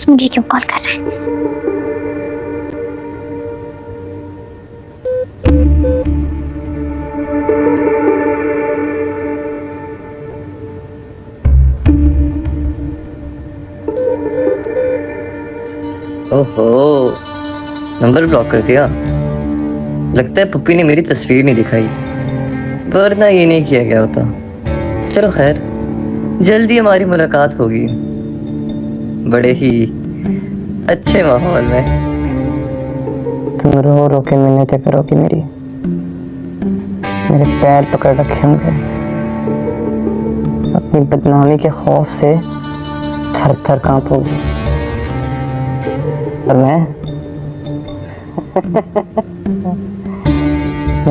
मुझे क्यों कॉल कर रहा है? ओहो, नंबर ब्लॉक कर दिया। लगता है पप्पी ने मेरी तस्वीर नहीं दिखाई, वरना ये नहीं किया गया होता। चलो खैर, जल्दी हमारी मुलाकात होगी, बड़े ही अच्छे माहौल में। तुम रो रो के मिन्नतें करोगी मेरी, मेरे पैर पकड़ रखे होंगे, अपनी बदनामी के खौफ से थर थर कांपोगी। और मैं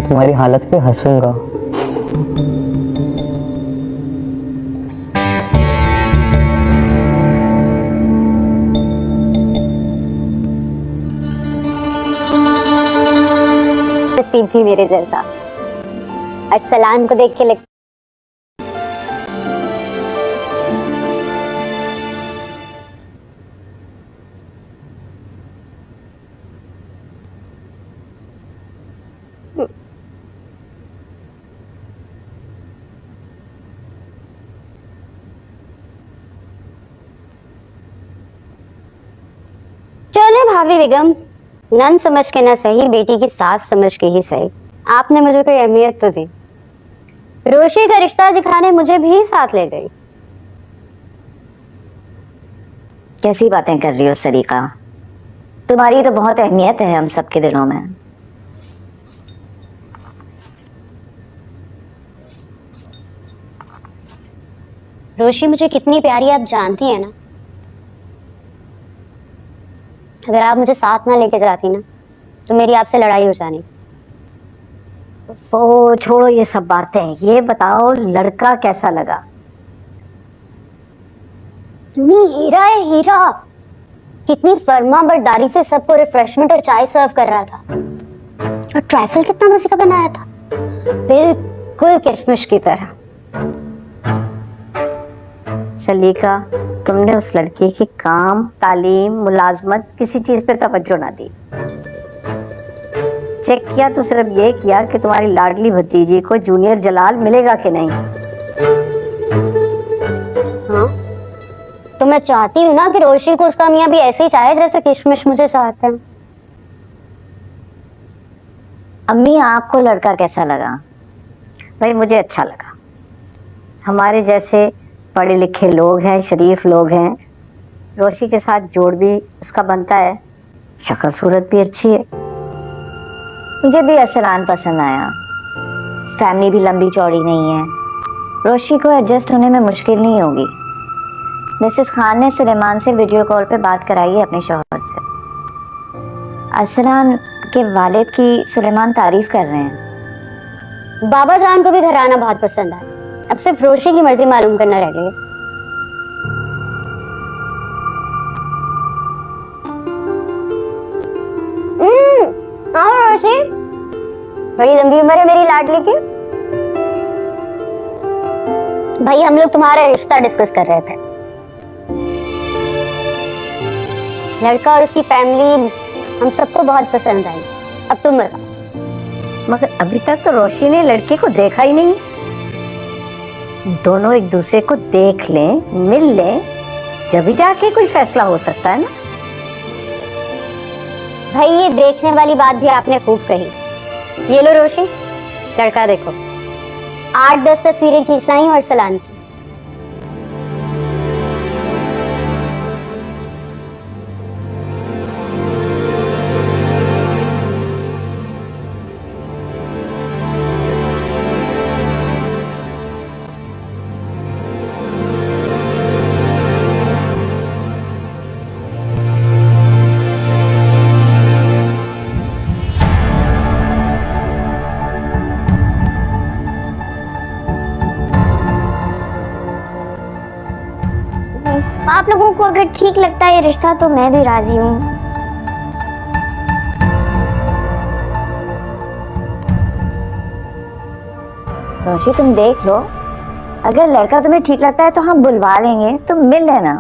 तुम्हारी हालत पे हंसूंगा। नसीब भी मेरे जैसा। अरसलान को देख के लग चले भाभी बेगम, नन समझ के ना सही, बेटी की सास समझ के ही सही, आपने मुझे कोई अहमियत तो दी। रोशी का रिश्ता दिखाने मुझे भी साथ ले गई। कैसी बातें कर रही हो सरीका, तुम्हारी तो बहुत अहमियत है हम सबके दिलों में। रोशी मुझे कितनी प्यारी आप जानती है ना। अगर आप मुझे साथ ना लेके जाती ना तो मेरी आपसे लड़ाई हो जानी। वो छोड़ो ये सब बातें, ये बताओ लड़का कैसा लगा? हीरा है हीरा, कितनी फर्मा बरदारी से सबको रिफ्रेशमेंट और चाय सर्व कर रहा था, और ट्राइफल कितना मजे का बनाया था, बिल्कुल किशमिश की तरह। सलीका, तुमने उस लड़की की काम, तालीम, मुलाजमत किसी चीज पे तवज्जो ना दी। चेक किया तो सिर्फ ये किया कि तुम्हारी लाडली भतीजी को जूनियर जलाल मिलेगा कि नहीं। हाँ, तो मैं चाहती हूँ ना कि रोशी को उसका मियाँ भी ऐसे ही चाहे जैसे किशमिश मुझे चाहते हैं। अम्मी, आपको लड़का कैसा लगा? भाई मुझे अच्छा लगा। हमारे जैसे पढ़े लिखे लोग हैं, शरीफ लोग हैं, रोशी के साथ जोड़ भी उसका बनता है, शक्ल सूरत भी अच्छी है। मुझे भी अरसलान पसंद आया, फैमिली भी लंबी चौड़ी नहीं है, रोशी को एडजस्ट होने में मुश्किल नहीं होगी। मिसेस खान ने सुलेमान से वीडियो कॉल पे बात कराई है अपने शौहर से। अरसलान के वालिद की सुलेमान तारीफ कर रहे हैं। बाबा जान को भी घर आना बहुत पसंद है, अब सिर्फ रोशी की मर्जी मालूम करना रह गई। आओ रोशी, बड़ी लंबी उम्र है मेरी लाडली की। भाई हम लोग तुम्हारा रिश्ता डिस्कस कर रहे थे। लड़का और उसकी फैमिली हम सबको बहुत पसंद आई, अब तुम बताओ। मगर अभी तक तो रोशी ने लड़के को देखा ही नहीं। दोनों एक दूसरे को देख लें, मिल लें, जब भी जाके कोई फैसला हो सकता है ना। भाई ये देखने वाली बात भी आपने खूब कही। ये लो रोशी, लड़का देखो। 8-10 तस्वीरें खींचना ही और सलान की। आप लोगों को अगर ठीक लगता है ये रिश्ता तो मैं भी राजी हूँ। रोशी तुम देख लो, अगर लड़का तुम्हें ठीक लगता है तो हम बुलवा लेंगे, तुम मिल लेना।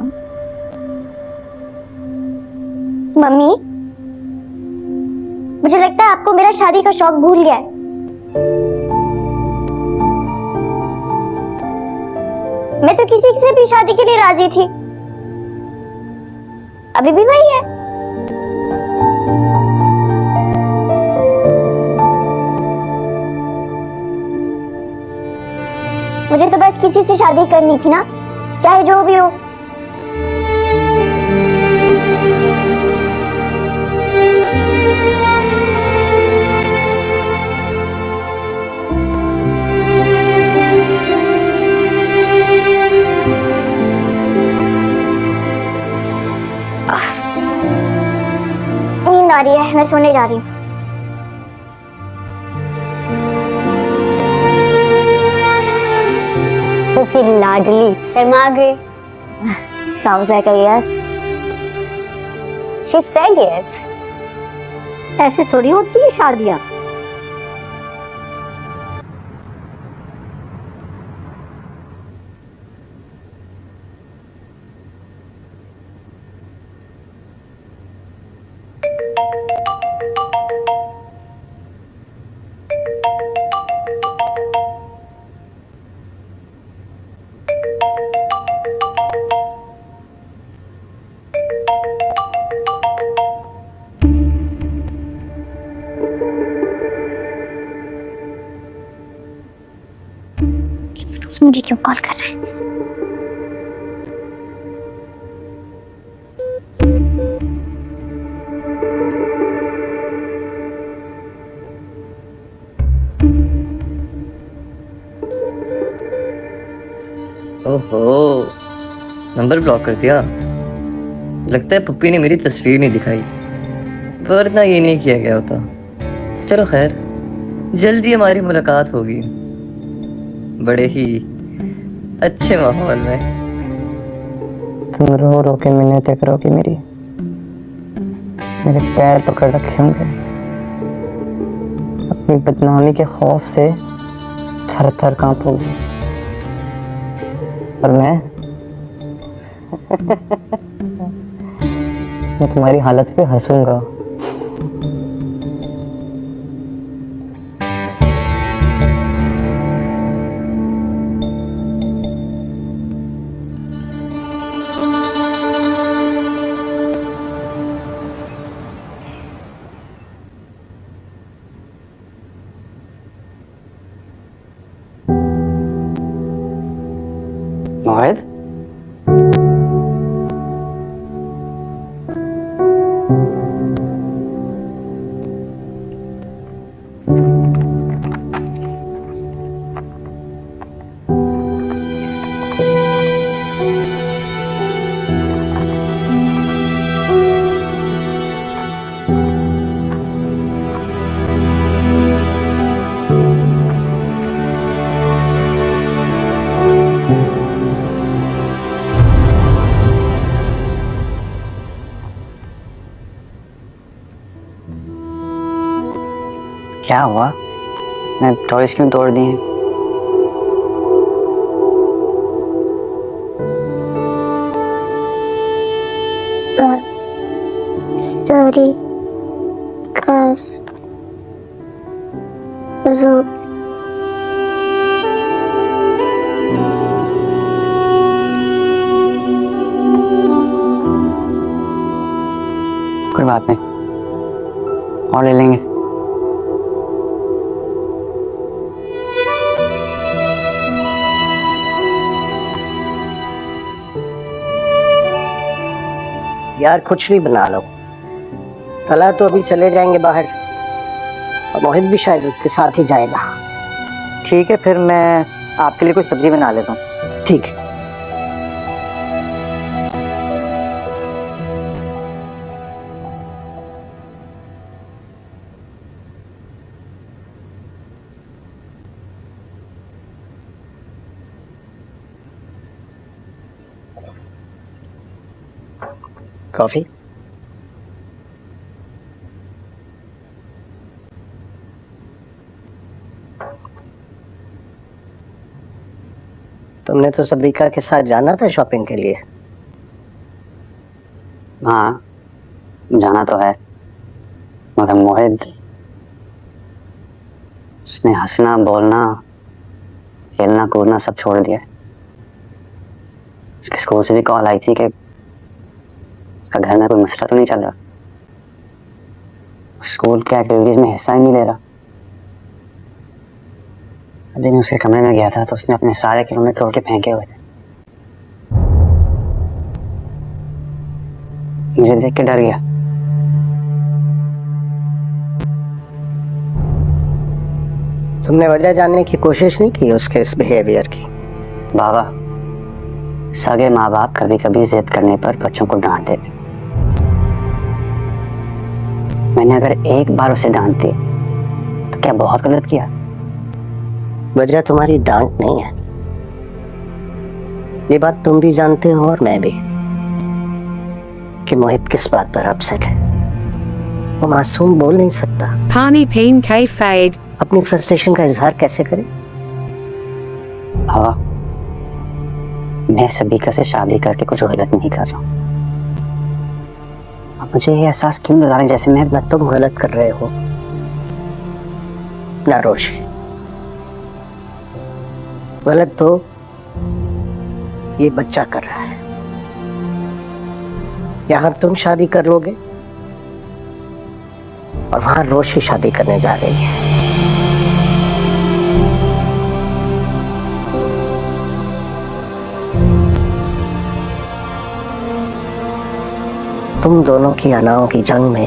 मम्मी, मुझे लगता है आपको मेरा शादी का शौक भूल गया है। मैं तो किसी से भी शादी के लिए राजी थी, अभी भी वही है। मुझे तो बस किसी से शादी करनी थी ना, चाहे जो भी हो। नींद आ रही है, मैं सोने जा रही हूँ। क्योंकि लाडली शर्मा गई। Sounds like a yes. She said yes. ऐसे थोड़ी होती है शादियां। मुझे क्यों कॉल कर रहा है? ओहो, नंबर ब्लॉक कर दिया। लगता है पप्पी ने मेरी तस्वीर नहीं दिखाई, वरना ये नहीं किया गया होता। चलो खैर, जल्दी हमारी मुलाकात होगी, बड़े ही अच्छे माहौल में। तुम रो रो के मिन्नतें करोगी मेरी, मेरे पैर पकड़ रखे होंगे, अपनी बदनामी के खौफ से थर थर कांपोगी, और मैं मैं तुम्हारी हालत पे हंसूंगा। मोहित, क्या हुआ? मैं टॉयज क्यों तोड़ दिए? सॉरी कर रो। कोई बात नहीं, और ले लेंगे। यार कुछ भी बना लो। तला तो अभी चले जाएंगे बाहर, और मोहित भी शायद उसके साथ ही जाएगा। ठीक है, फिर मैं आपके लिए कुछ सब्जी बना लेता हूँ। ठीक है। कॉफी? तुमने तो सदीका के साथ जाना था शॉपिंग के लिए। हाँ, जाना तो है, मगर मोहित, उसने हंसना बोलना खेलना कूदना सब छोड़ दिया। उसके स्कूल से भी कॉल आई थी कि उसका घर में कोई मसला तो नहीं चल रहा, स्कूल के एक्टिविटीज में हिस्सा ही नहीं ले रहा। अभी मैं उसके कमरे में गया था तो उसने अपने सारे खिलौने तोड़ के फेंके हुए थे। मुझे देख के डर गया। तुमने वजह जानने की कोशिश नहीं की उसके इस बिहेवियर की? बाबा, सगे माँ बाप कभी कभी जिद करने पर बच्चों को डांट देते। मैंने अगर एक बार उसे डांट दी तो क्या बहुत गलत किया? वजह तुम्हारी डांट नहीं है, ये बात तुम भी जानते हो और मैं भी, कि मोहित किस बात पर अपसेट है। वो मासूम बोल नहीं सकता, Pani Peen K Fade. अपनी फ्रस्ट्रेशन का इजहार कैसे करे? बाबा, मैं सबीका से शादी करके कुछ गलत नहीं कर रहा हूँ। अब मुझे ये एहसास क्यों दिला रहे जैसे मैं न तुम गलत कर रहे हो ना रोशी। गलत तो ये बच्चा कर रहा है। यहां तुम शादी कर लोगे और वहां रोशी शादी करने जा रही है। तुम दोनों की अनाओं की जंग में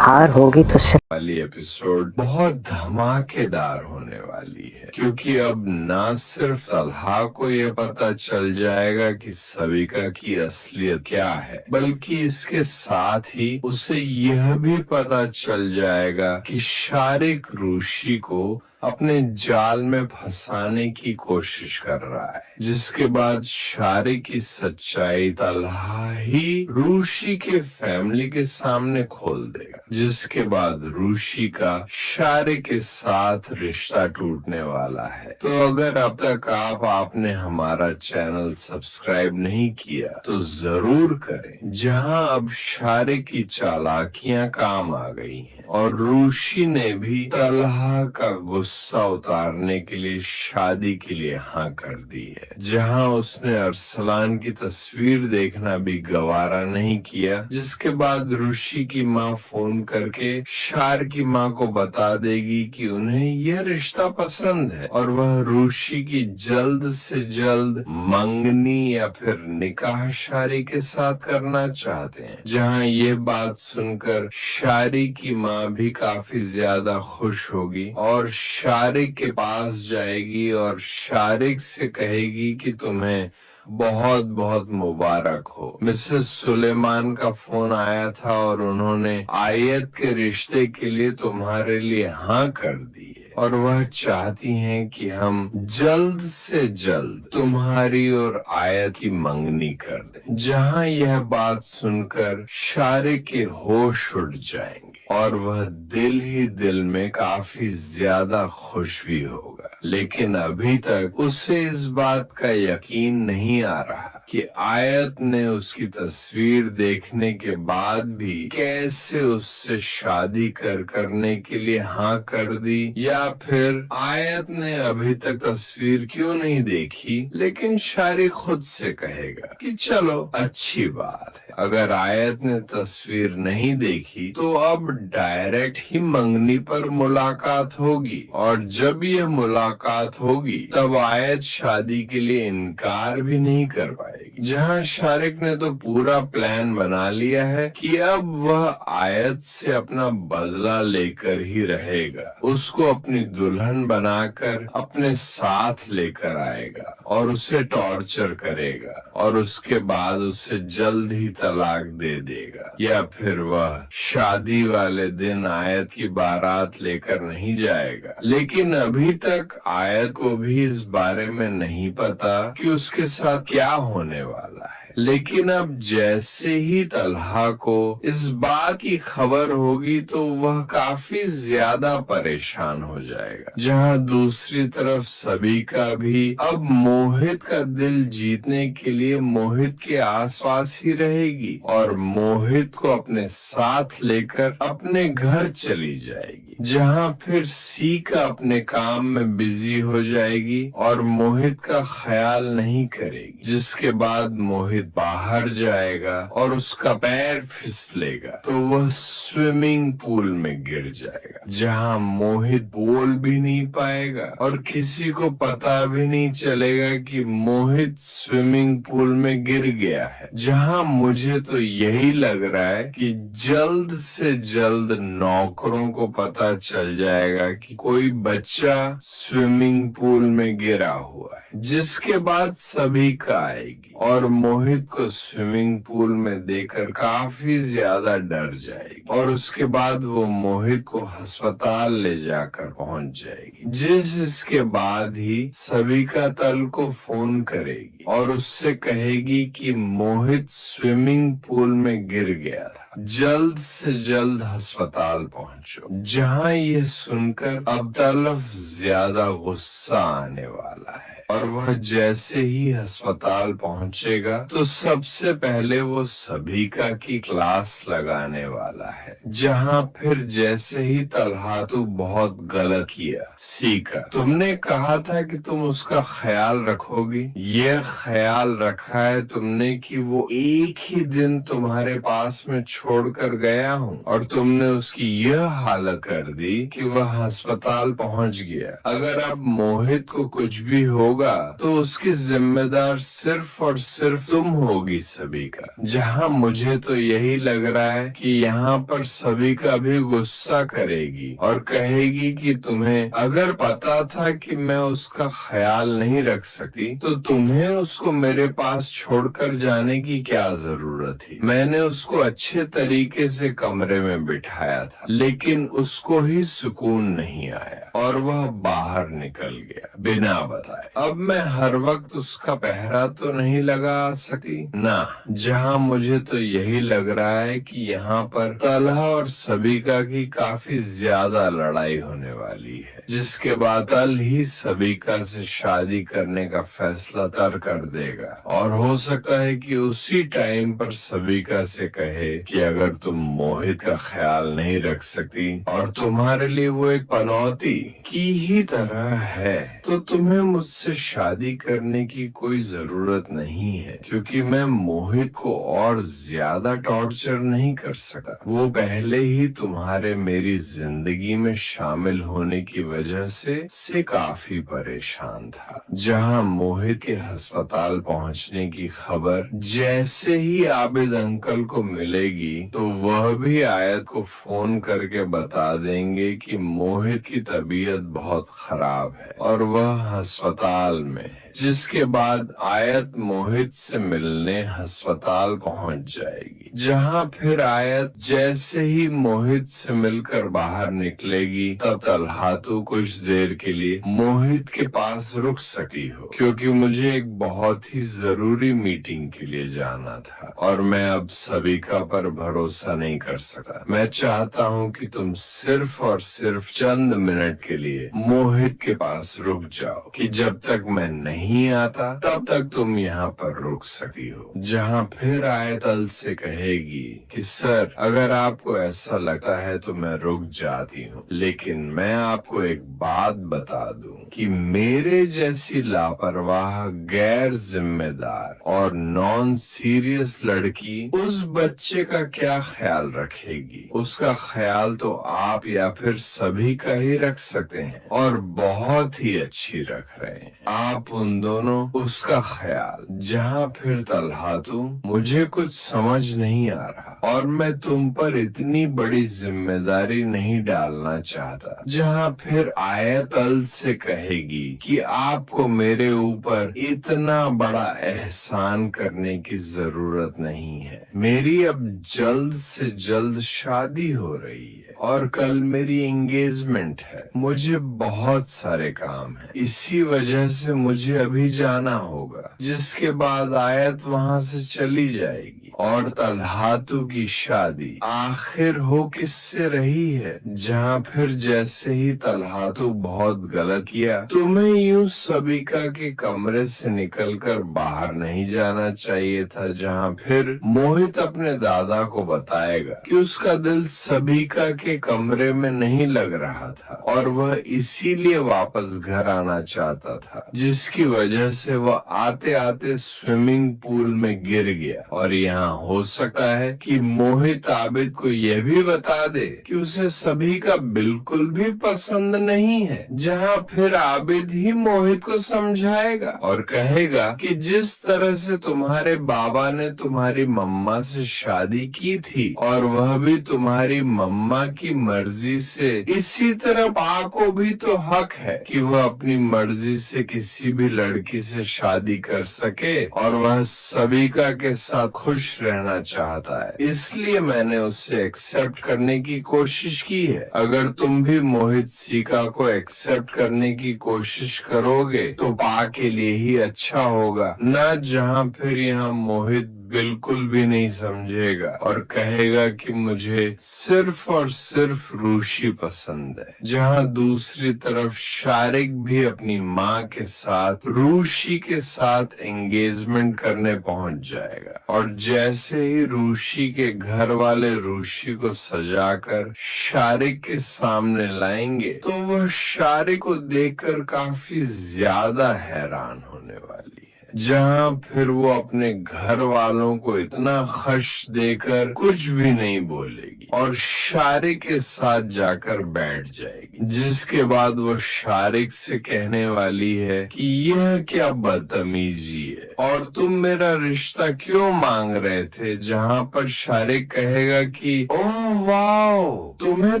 हार होगी तो सिर्फ वाली एपिसोड बहुत धमाकेदार होने वाली है, क्योंकि अब ना सिर्फ तलहा को ये पता चल जाएगा कि सविका की असलियत क्या है, बल्कि इसके साथ ही उसे यह भी पता चल जाएगा कि शारिक रूशी को अपने जाल में फंसाने की कोशिश कर रहा है, जिसके बाद शारिक की सच्चाई तलहा ही रूशी के फैमिली के सामने खोल देगा, जिसके बाद रूशी का शारिक के साथ रिश्ता टूटने वाला है। तो अगर अब तक आपने हमारा चैनल सब्सक्राइब नहीं किया तो जरूर करें, जहां अब शारिक की चालाकियां काम आ गई हैं और रूशी ने भी तलहा का गुस्सा उतारने के लिए शादी के लिए हाँ कर दी है, जहां उसने अरसलान की तस्वीर देखना भी गवारा नहीं किया, जिसके बाद रूशी की माँ फोन करके शार की माँ को बता देगी कि उन्हें यह रिश्ता पसंद है और वह रूशी की जल्द से जल्द मंगनी या फिर निकाह शारी के साथ करना चाहते हैं। जहां ये बात सुनकर शारी की माँ भी काफी ज्यादा खुश होगी और शारिक के पास जाएगी और शारिक से कहेगी कि तुम्हें बहुत बहुत मुबारक हो। मिसेस सुलेमान का फोन आया था और उन्होंने आयत के रिश्ते के लिए तुम्हारे लिए हाँ कर दी है और वह चाहती हैं कि हम जल्द से जल्द तुम्हारी और आयत की मंगनी कर दें। जहां यह बात सुनकर शारिक के होश उड़ जाएंगे और वह दिल ही दिल में काफी ज्यादा खुश भी होगा, लेकिन अभी तक उसे इस बात का यकीन नहीं आ रहा कि आयत ने उसकी तस्वीर देखने के बाद भी कैसे उससे शादी करने के लिए हाँ कर दी, या फिर आयत ने अभी तक तस्वीर क्यों नहीं देखी, लेकिन शारिक खुद से कहेगा कि चलो अच्छी बात है। अगर आयत ने तस्वीर नहीं देखी तो अब डायरेक्ट ही मंगनी पर मुलाकात होगी और जब ये मुलाकात होगी तब आयत शादी के लिए इनकार भी नहीं कर पाएगी। जहां शारिक ने तो पूरा प्लान बना लिया है कि अब वह आयत से अपना बदला लेकर ही रहेगा, उसको अपनी दुल्हन बनाकर अपने साथ लेकर आएगा और उसे टॉर्चर करेगा और उसके बाद उसे जल्द ही तलाक दे देगा, या फिर वह शादी वाले दिन आयत की बारात लेकर नहीं जाएगा। लेकिन अभी तक आयत को भी इस बारे में नहीं पता कि उसके साथ क्या होने वाला है, लेकिन अब जैसे ही तलहा को इस बात की खबर होगी तो वह काफी ज्यादा परेशान हो जाएगा। जहां दूसरी तरफ सबिका भी अब मोहित का दिल जीतने के लिए मोहित के आसपास ही रहेगी और मोहित को अपने साथ लेकर अपने घर चली जाएगी, जहां फिर सीका अपने काम में बिजी हो जाएगी और मोहित का ख्याल नहीं करेगी। जिसके बाद मोहित बाहर जाएगा और उसका पैर फिसलेगा तो वह स्विमिंग पूल में गिर जाएगा, जहां मोहित बोल भी नहीं पाएगा और किसी को पता भी नहीं चलेगा कि मोहित स्विमिंग पूल में गिर गया है। जहां मुझे तो यही लग रहा है कि जल्द से जल्द नौकरों को पता चल जाएगा कि कोई बच्चा स्विमिंग पूल में गिरा हुआ है, जिसके बाद सभी का आएगी और मोहित को स्विमिंग पूल में देखकर काफी ज्यादा डर जाएगी और उसके बाद वो मोहित को अस्पताल ले जाकर पहुंच जाएगी। इसके बाद ही सबिका तल को फोन करेगी और उससे कहेगी कि मोहित स्विमिंग पूल में गिर गया था, जल्द से जल्द अस्पताल पहुंचो। जहां ये सुनकर अब तलफ ज्यादा गुस्सा आने वाला है और वह जैसे ही अस्पताल पहुंचेगा तो सबसे पहले वो सबिका की क्लास लगाने वाला है। जहां फिर जैसे ही तलहा तू बहुत गलत किया सीखा, तुमने कहा था कि तुम उसका ख्याल रखोगी, यह ख्याल रखा है तुमने कि वो एक ही दिन तुम्हारे पास में छोड़कर गया हूँ और तुमने उसकी यह हालत कर दी कि वह अस्पताल पहुंच गया। अगर अब मोहित को कुछ भी होगा तो उसकी जिम्मेदार सिर्फ और सिर्फ तुम होगी सबिका। जहां मुझे तो यही लग रहा है कि यहाँ पर सबिका भी गुस्सा करेगी और कहेगी कि तुम्हें अगर पता था कि मैं उसका ख्याल नहीं रख सकती तो तुम्हें उसको मेरे पास छोड़कर जाने की क्या जरूरत थी। मैंने उसको अच्छे तरीके से कमरे में बिठाया था लेकिन उसको ही सुकून नहीं आया और वह बाहर निकल गया बिना बताए। अब मैं हर वक्त उसका पहरा तो नहीं लगा सकती ना। जहां मुझे तो यही लग रहा है कि यहाँ पर तलहा और सबिका की काफी ज्यादा लड़ाई होने वाली है, जिसके बाद तल ही सबिका से शादी करने का फैसला तर कर देगा और हो सकता है कि उसी टाइम पर सबिका से कहे कि अगर तुम मोहित का ख्याल नहीं रख सकती और तुम्हारे लिए वो एक पनौती की ही तरह है तो तुम्हें मुझसे शादी करने की कोई जरूरत नहीं है, क्योंकि मैं मोहित को और ज्यादा टॉर्चर नहीं कर सकता। वो पहले ही तुम्हारे मेरी जिंदगी में शामिल होने की वजह से काफी परेशान था। जहां मोहित के अस्पताल पहुंचने की खबर जैसे ही आबिद अंकल को मिलेगी तो वह भी आयत को फोन करके बता देंगे कि मोहित की तबीयत बहुत खराब है और वह अस्पताल में है। जिसके बाद आयत मोहित से मिलने अस्पताल पहुंच जाएगी, जहां फिर आयत जैसे ही मोहित से मिलकर बाहर निकलेगी तब तलहा तो कुछ देर के लिए मोहित के पास रुक सकती हो, क्योंकि मुझे एक बहुत ही जरूरी मीटिंग के लिए जाना था और मैं अब सबिका पर भरोसा नहीं कर सकता। मैं चाहता हूं कि तुम सिर्फ और सिर्फ चंद मिनट के लिए मोहित के पास रुक जाओ कि जब तक मैं नहीं आता तब तक तुम यहाँ पर रुक सकती हो। जहाँ फिर आयत तल से कहेगी कि सर अगर आपको ऐसा लगता है तो मैं रुक जाती हूँ, लेकिन मैं आपको एक बात बता दूं कि मेरे जैसी लापरवाह, गैर जिम्मेदार और नॉन सीरियस लड़की उस बच्चे का क्या ख्याल रखेगी। उसका ख्याल तो आप या फिर सभी का ही रख सकते हैं और बहुत ही अच्छी रख रहे हैं आप उन दोनों उसका ख्याल। जहाँ फिर तलहा तू मुझे कुछ समझ नहीं आ रहा और मैं तुम पर इतनी बड़ी जिम्मेदारी नहीं डालना चाहता। जहाँ फिर आयत तल से कहेगी कि आपको मेरे ऊपर इतना बड़ा एहसान करने की जरूरत नहीं है। मेरी अब जल्द से जल्द शादी हो रही है और कल मेरी एंगेजमेंट है। मुझे बहुत सारे काम है, इसी वजह से मुझे अभी जाना होगा, जिसके बाद आयत वहाँ से चली जाएगी और तलहातू की शादी आखिर हो किससे रही है, जहाँ फिर जैसे ही तलहातू बहुत गलत किया, तुम्हें यूं सबिका के कमरे से निकलकर बाहर नहीं जाना चाहिए था, जहाँ फिर मोहित अपने दादा को बताएगा कि उसका दिल सबिका के कमरे में नहीं लग रहा था और वह इसीलिए वापस घर आना चाहता था, जिसकी वजह से वह आते आते स्विमिंग पूल में गिर गया। और यहाँ हो सकता है कि मोहित आबिद को यह भी बता दे कि उसे सबिका बिल्कुल भी पसंद नहीं है, जहाँ फिर आबिद ही मोहित को समझाएगा और कहेगा कि जिस तरह से तुम्हारे बाबा ने तुम्हारी मम्मा से शादी की थी और वह भी तुम्हारी मम्मा की मर्जी से, इसी तरह पा को भी तो हक है कि वह अपनी मर्जी से किसी भी लड़की से शादी कर सके और वह सबिका के साथ खुश रहना चाहता है। इसलिए मैंने उसे एक्सेप्ट करने की कोशिश की है। अगर तुम भी मोहित सीका को एक्सेप्ट करने की कोशिश करोगे तो पा के लिए ही अच्छा होगा, न जहाँ फिर यहाँ मोहित बिल्कुल भी नहीं समझेगा और कहेगा कि मुझे सिर्फ और सिर्फ रूशी पसंद है, जहाँ दूसरी तरफ शारिक भी अपनी माँ के साथ रूशी के साथ एंगेजमेंट करने पहुंच जाएगा। और जैसे ही रूशी के घर वाले रूशी को सजाकर शारिक के सामने लाएंगे तो वह शारिक को देखकर काफी ज्यादा हैरान होने वाली है, जहाँ फिर वो अपने घर वालों को इतना खश देकर कुछ भी नहीं बोलेगी और शारिक के साथ जाकर बैठ जाएगी, जिसके बाद वो शारिक से कहने वाली है कि यह क्या बदतमीजी है और तुम मेरा रिश्ता क्यों मांग रहे थे, जहाँ पर शारिक कहेगा कि ओह वाओ, तुम्हें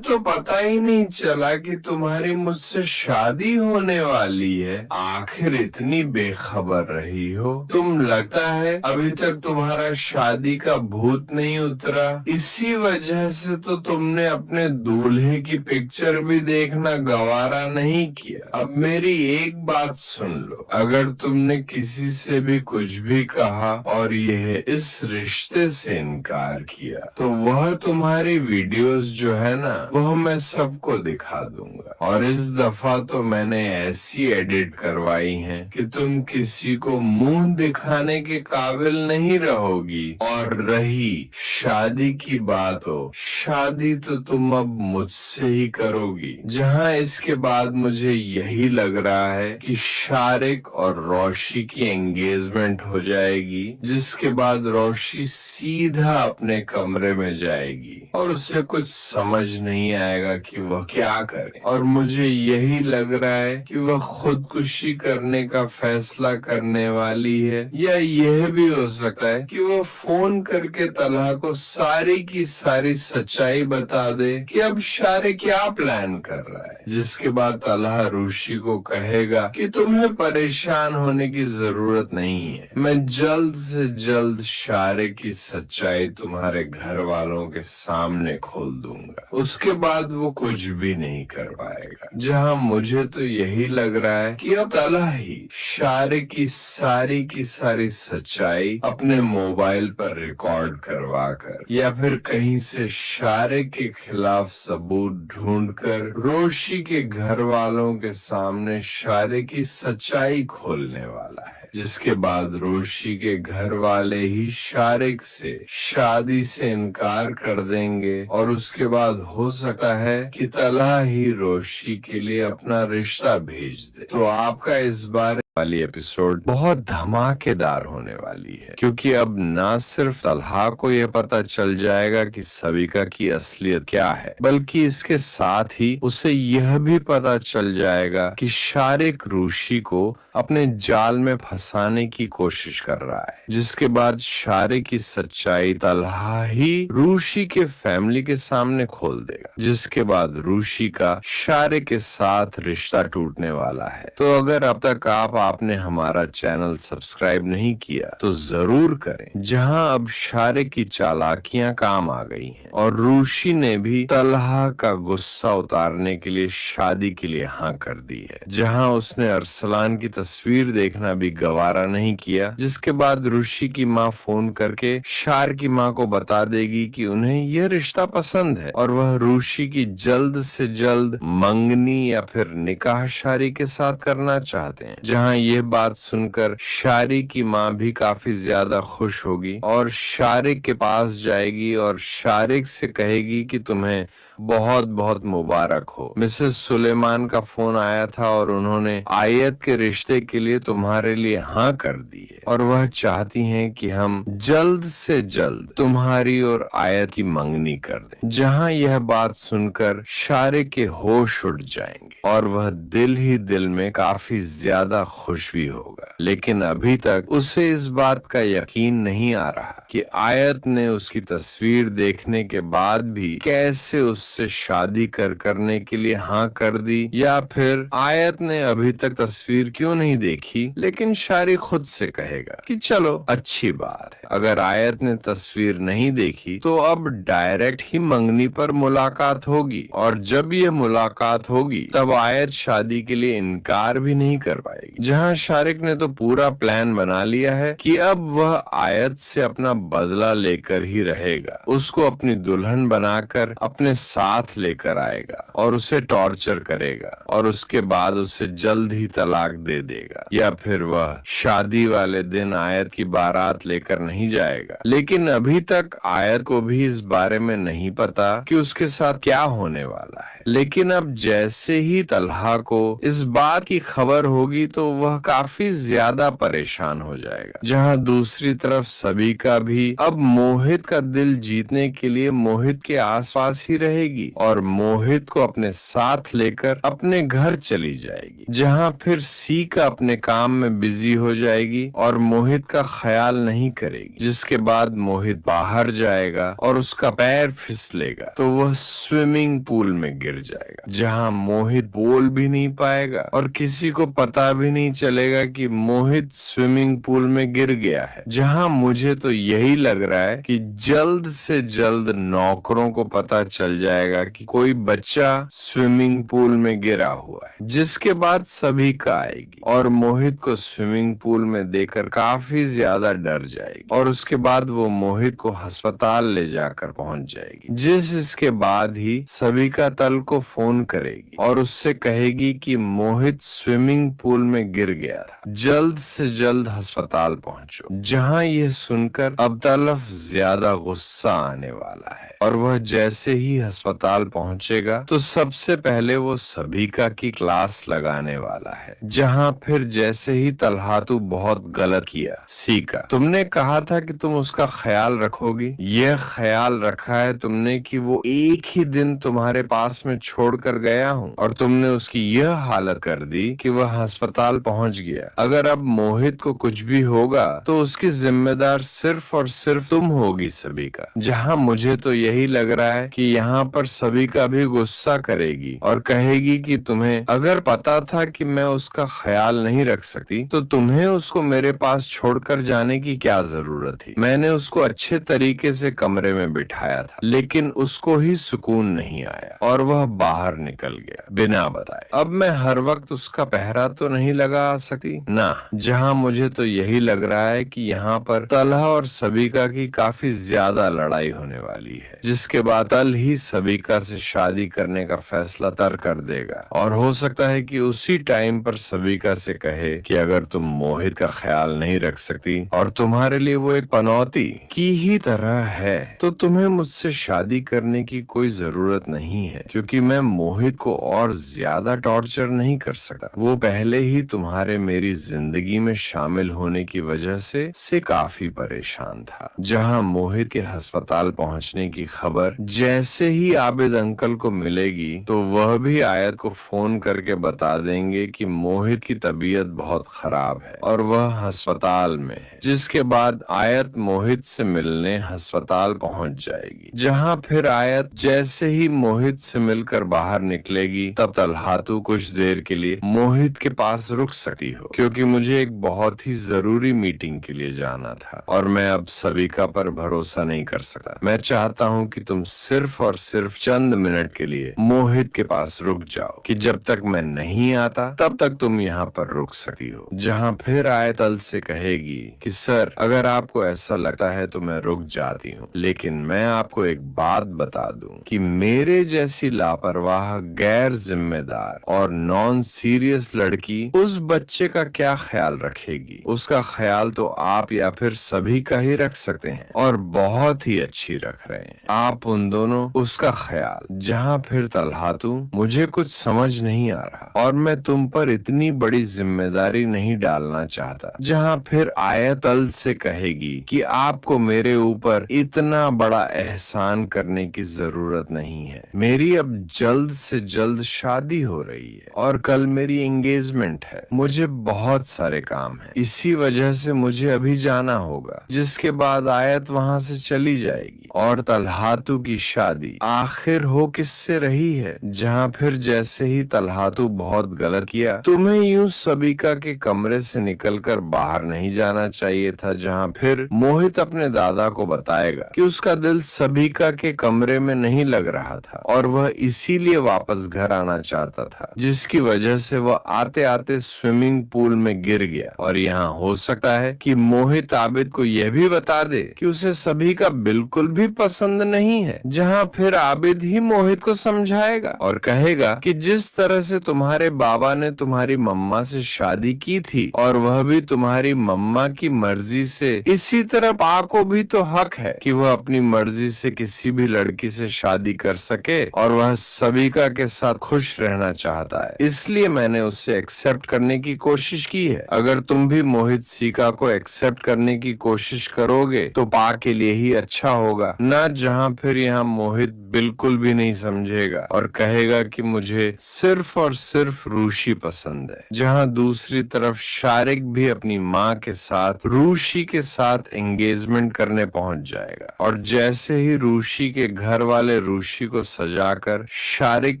तो पता ही नहीं चला कि तुम्हारी मुझसे शादी होने वाली है, आखिर इतनी बेखबर रही हो तुम, लगता है अभी तक तुम्हारा शादी का भूत नहीं उतरा, इसी वजह से तो तुमने अपने दूल्हे की पिक्चर भी देखना गवारा नहीं किया। अब मेरी एक बात सुन लो, अगर तुमने किसी से भी कुछ भी कहा और यह इस रिश्ते से इनकार किया तो वह तुम्हारी वीडियोस जो है ना वह मैं सबको दिखा दूंगा, और इस दफा तो मैंने ऐसी एडिट करवाई है कि तुम किसी को मुंह दिखाने के काबिल नहीं रहोगी। और रही शादी की बात हो, शादी तो तुम अब मुझसे ही करोगी, जहां इसके बाद मुझे यही लग रहा है कि शारिक और रोशी की एंगेजमेंट हो जाएगी, जिसके बाद रोशी सीधा अपने कमरे में जाएगी और उसे कुछ समझ नहीं आएगा कि वह क्या करे, और मुझे यही लग रहा है कि वह खुदकुशी करने का फैसला करने वाली है, या यह भी हो सकता है कि वह फोन करके तलहा को सारी की सारी सच्चाई बता दे कि अब शारिक क्या प्लान कर रहा है, जिसके बाद तलहा रूशी को कहेगा कि तुम्हें परेशान होने की जरूरत नहीं है, मैं जल्द से जल्द शारिक की सच्चाई तुम्हारे घर वालों के सामने खोल दूंगा। उसके बाद वो कुछ भी नहीं कर पाएगा, जहां मुझे तो यही लग रहा है कि अब तलहा ही शारिक की सारी सच्चाई अपने मोबाइल पर रिकॉर्ड करवा कर या फिर कहीं से शारिक के खिलाफ सबूत ढूंढकर रोशी के घर वालों के सामने शारिक की सच्चाई खोलने वाला है, जिसके बाद रोशी के घर वाले ही शारिक से शादी से इनकार कर देंगे और उसके बाद हो सकता है कि तलहा ही रोशी के लिए अपना रिश्ता भेज दे। तो आपका इस बारे वाली एपिसोड बहुत धमाकेदार होने वाली है, क्योंकि अब ना सिर्फ तलहा को यह पता चल जाएगा कि सबिका की असलियत क्या है, बल्कि इसके साथ ही उसे यह भी पता चल जाएगा कि शारिक रूशी को अपने जाल में फंसाने की कोशिश कर रहा है, जिसके बाद शारिक की सच्चाई तलहा ही रूशी के फैमिली के सामने खोल देगा, जिसके बाद रूशी का शारिक के साथ रिश्ता टूटने वाला है। तो अगर अब तक आप आपने हमारा चैनल सब्सक्राइब नहीं किया तो जरूर करें, जहां अब शारिक की चालाकियां काम आ गई हैं और रूशी ने भी तलहा का गुस्सा उतारने के लिए शादी के लिए हाँ कर दी है, जहां उसने अरसलान की तस्वीर देखना भी गवारा नहीं किया, जिसके बाद रूशी की माँ फोन करके शार की माँ को बता देगी कि उन्हें यह रिश्ता पसंद है और वह रूशी की जल्द से जल्द मंगनी या फिर निकाह शारी के साथ करना चाहते हैं। जहां यह बात सुनकर शारी की माँ भी काफी ज्यादा खुश होगी और शारिक के पास जाएगी और शारिक से कहेगी कि तुम्हें बहुत बहुत मुबारक हो, मिसेस सुलेमान का फोन आया था और उन्होंने आयत के रिश्ते के लिए तुम्हारे लिए हाँ कर दी है और वह चाहती हैं कि हम जल्द से जल्द तुम्हारी और आयत की मंगनी कर दें। जहां यह बात सुनकर शारिक के होश उड़ जाएंगे और वह दिल ही दिल में काफी ज्यादा खुश भी होगा, लेकिन अभी तक उसे इस बात का यकीन नहीं आ रहा कि आयत ने उसकी तस्वीर देखने के बाद भी कैसे उससे शादी करने के लिए हाँ कर दी, या फिर आयत ने अभी तक तस्वीर क्यों नहीं देखी। लेकिन शारी खुद से कहेगा कि चलो अच्छी बात है, अगर आयत ने तस्वीर नहीं देखी तो अब डायरेक्ट ही मंगनी पर मुलाकात होगी और जब ये मुलाकात होगी तब आयत शादी के लिए इनकार भी नहीं कर पाएगी। जहां शारिक ने तो पूरा प्लान बना लिया है कि अब वह आयत से अपना बदला लेकर ही रहेगा, उसको अपनी दुल्हन बनाकर अपने साथ लेकर आएगा और उसे टॉर्चर करेगा और उसके बाद उसे जल्द ही तलाक दे देगा, या फिर वह शादी वाले दिन आयत की बारात लेकर नहीं जाएगा। लेकिन अभी तक आयत को भी इस बारे में नहीं पता कि उसके साथ क्या होने वाला है। लेकिन अब जैसे ही तलहा को इस बात की खबर होगी तो वह काफी ज्यादा परेशान हो जाएगा। जहां दूसरी तरफ सबीका भी अब मोहित का दिल जीतने के लिए मोहित के आसपास ही रहेगी और मोहित को अपने साथ लेकर अपने घर चली जाएगी, जहां फिर सीका अपने काम में बिजी हो जाएगी और मोहित का ख्याल नहीं करेगी। जिसके बाद मोहित बाहर जाएगा और उसका पैर फिसलेगा तो वह स्विमिंग पूल में गिर जाएगा, जहां मोहित बोल भी नहीं पाएगा और किसी को पता भी नहीं चलेगा कि मोहित स्विमिंग पूल में गिर गया है। जहां मुझे तो यही लग रहा है कि जल्द से जल्द नौकरों को पता चल जाएगा कि कोई बच्चा स्विमिंग पूल में गिरा हुआ है, जिसके बाद सभी का आएगी और मोहित को स्विमिंग पूल में देखकर काफी ज्यादा डर जाएगी और उसके बाद वो मोहित को अस्पताल ले जाकर पहुंच जाएगी। इसके बाद ही सभी का तल को फोन करेगी और उससे कहेगी कि मोहित स्विमिंग पूल में गिर गया था, जल्द से जल्द अस्पताल पहुंचो। जहां यह सुनकर अब तलफ ज्यादा गुस्सा आने वाला है और वह जैसे ही अस्पताल पहुंचेगा तो सबसे पहले वो सबीका की क्लास लगाने वाला है। जहां फिर जैसे ही तलहा तू बहुत गलत किया, सीका तुमने कहा था कि तुम उसका ख्याल रखोगी, यह ख्याल रखा है तुमने कि वो एक ही दिन तुम्हारे पास में छोड़कर गया हूँ और तुमने उसकी यह हालत कर दी कि वह अस्पताल पहुंच गया। अगर अब मोहित को कुछ भी होगा तो उसकी जिम्मेदार सिर्फ और सिर्फ तुम होगी सबीका। जहां मुझे तो यही लग रहा है कि यहाँ पर सबीका भी गुस्सा करेगी और कहेगी कि तुम्हें अगर पता था कि मैं उसका ख्याल नहीं रख सकती तो तुम्हें उसको मेरे पास छोड़कर जाने की क्या जरूरत थी। मैंने उसको अच्छे तरीके से कमरे में बिठाया था लेकिन उसको ही सुकून नहीं आया और वह बाहर निकल गया बिना बताए। अब मैं हर वक्त उसका पहरा तो नहीं लगा सकती ना। जहां मुझे तो यही लग रहा है कि यहाँ पर तलहा और सबीका की काफी ज्यादा लड़ाई होने वाली है, जिसके बाद तल ही सबीका से शादी करने का फैसला तर कर देगा और हो सकता है कि उसी टाइम पर सबीका से कहे कि अगर तुम मोहित का ख्याल नहीं रख सकती और तुम्हारे लिए वो एक पनौती की ही तरह है तो तुम्हें मुझसे शादी करने की कोई जरूरत नहीं है, क्योंकि मैं मोहित को और ज्यादा टॉर्चर नहीं कर सकता। वो पहले ही तुम्हारे मेरी जिंदगी में शामिल होने की वजह से काफी परेशान था। जहां मोहित के अस्पताल पहुंचने की खबर जैसे ही ही आबिद अंकल को मिलेगी तो वह भी आयत को फोन करके बता देंगे कि मोहित की तबीयत बहुत खराब है और वह अस्पताल में है, जिसके बाद आयत मोहित से मिलने अस्पताल पहुंच जाएगी। जहां फिर आयत जैसे ही मोहित से मिलकर बाहर निकलेगी तब तलहातू कुछ देर के लिए मोहित के पास रुक सकती हो, क्योंकि मुझे एक बहुत ही जरूरी मीटिंग के लिए जाना था और मैं अब सविका पर भरोसा नहीं कर सकता। मैं चाहता हूँ कि तुम सिर्फ और सिर्फ चंद मिनट के लिए मोहित के पास रुक जाओ कि जब तक मैं नहीं आता तब तक तुम यहाँ पर रुक सकती हो। जहाँ फिर आयतल से कहेगी कि सर अगर आपको ऐसा लगता है तो मैं रुक जाती हूँ, लेकिन मैं आपको एक बात बता दूं कि मेरे जैसी लापरवाह, गैर जिम्मेदार और नॉन सीरियस लड़की उस बच्चे का क्या ख्याल रखेगी। उसका ख्याल तो आप या फिर सभी का ही रख सकते हैं और बहुत ही अच्छी रख रहे हैं आप उन दोनों उसका ख्याल। जहाँ फिर तलहातू मुझे कुछ समझ नहीं आ रहा और मैं तुम पर इतनी बड़ी जिम्मेदारी नहीं डालना चाहता। जहाँ फिर आयतल से कहेगी कि आपको मेरे ऊपर इतना बड़ा एहसान करने की जरूरत नहीं है। मेरी अब जल्द से जल्द शादी हो रही है और कल मेरी एंगेजमेंट है। मुझे बहुत सारे काम है, इसी वजह से मुझे अभी जाना होगा। जिसके बाद आयत वहाँ से चली जाएगी और तलहातू की शादी आखिर हो किससे रही है। जहाँ फिर जैसे ही तलहातू बहुत गलत किया, तुम्हें यूं सबिका के कमरे से निकलकर बाहर नहीं जाना चाहिए था। जहाँ फिर मोहित अपने दादा को बताएगा कि उसका दिल सबिका के कमरे में नहीं लग रहा था और वह इसीलिए वापस घर आना चाहता था, जिसकी वजह से वह आते आते स्विमिंग पूल में गिर गया। और यहाँ हो सकता है कि मोहित आबिद को यह भी बता दे कि उसे सबिका बिल्कुल भी पसंद नहीं है। जहाँ फिर आबिद ही मोहित को समझाएगा और कहेगा कि जिस तरह से तुम्हारे बाबा ने तुम्हारी मम्मा से शादी की थी और वह भी तुम्हारी मम्मा की मर्जी से, इसी तरह पा को भी तो हक है कि वह अपनी मर्जी से किसी भी लड़की से शादी कर सके और वह सबिका के साथ खुश रहना चाहता है। इसलिए मैंने उसे एक्सेप्ट करने की कोशिश की है। अगर तुम भी मोहित सीका को एक्सेप्ट करने की कोशिश करोगे तो पा के लिए ही अच्छा होगा ना। जहाँ फिर यहाँ मोहित बिल्कुल भी नहीं समझेगा और कहेगा कि मुझे सिर्फ और सिर्फ रूशी पसंद है। जहाँ दूसरी तरफ शारिक भी अपनी माँ के साथ रूशी के साथ एंगेजमेंट करने पहुंच जाएगा और जैसे ही रूशी के घर वाले रूशी को सजाकर शारिक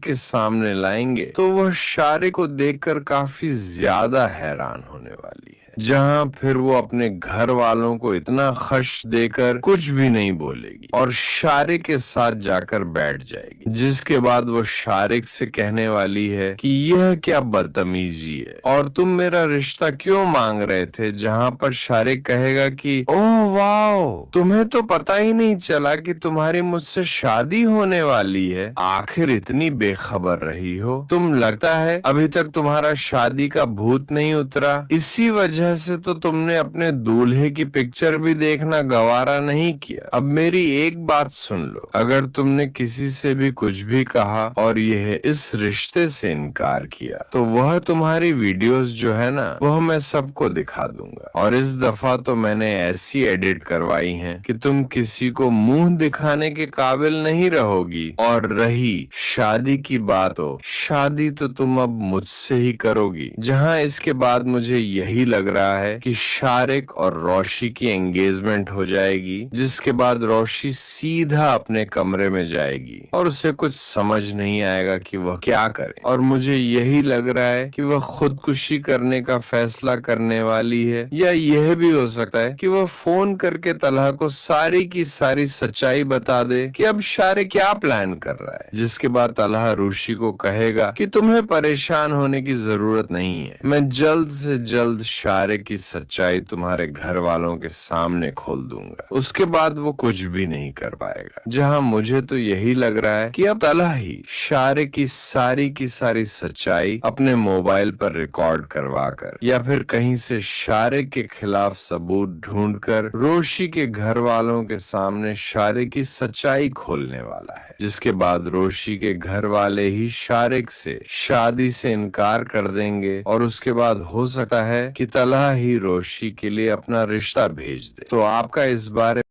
के सामने लाएंगे तो वह शारिक को देखकर काफी ज्यादा हैरान होने वाली है। जहाँ फिर वो अपने घर वालों को इतना खश देकर कुछ भी नहीं बोलेगी और शारिक के साथ जाकर बैठ जाएगी। जिसके बाद वो शारिक से कहने वाली है कि यह क्या बदतमीजी है और तुम मेरा रिश्ता क्यों मांग रहे थे। जहाँ पर शारिक कहेगा कि ओह वाओ, तुम्हें तो पता ही नहीं चला कि तुम्हारी मुझसे शादी होने वाली है। आखिर इतनी बेखबर रही हो तुम, लगता है अभी तक तुम्हारा शादी का भूत नहीं उतरा। इसी वजह से तो तुमने अपने दूल्हे की पिक्चर भी देखना गवारा नहीं किया। अब मेरी एक बात सुन लो, अगर तुमने किसी से भी कुछ भी कहा और यह इस रिश्ते से इनकार किया तो वह तुम्हारी वीडियोस जो है ना वह मैं सबको दिखा दूंगा। और इस दफा तो मैंने ऐसी एडिट करवाई है कि तुम किसी को मुंह दिखाने के काबिल नहीं रहोगी। और रही शादी की बात, हो शादी तो तुम अब मुझसे ही करोगी। जहाँ इसके बाद मुझे यही लग रहा है कि शारिक और रोशी की एंगेजमेंट हो जाएगी, जिसके बाद रोशी सीधा अपने कमरे में जाएगी और उसे कुछ समझ नहीं आएगा कि वह क्या करे। और मुझे यही लग रहा है कि वह खुदकुशी करने का फैसला करने वाली है, या यह भी हो सकता है कि वह फोन करके तलहा को सारी की सारी सच्चाई बता दे कि अब शारिक क्या प्लान कर रहा है। जिसके बाद तलहा रूशी को कहेगा कि तुम्हें परेशान होने की जरूरत नहीं है, मैं जल्द से जल्द शारिक की सच्चाई तुम्हारे घर वालों के सामने खोल दूंगा। उसके बाद वो कुछ भी नहीं कर पाएगा। जहाँ मुझे तो यही लग रहा है कि अब तलहा ही शारिक की सारी सच्चाई अपने मोबाइल पर रिकॉर्ड करवा कर या फिर कहीं से शारिक के खिलाफ सबूत ढूंढकर रोशी के घर वालों के सामने शारिक की सच्चाई खोलने वाला है। जिसके बाद रोशी के घर वाले ही शारिक से शादी से इनकार कर देंगे और उसके बाद हो सकता है कि तलहा ही रोशी के लिए अपना रिश्ता भेज दे। तो आपका इस बारे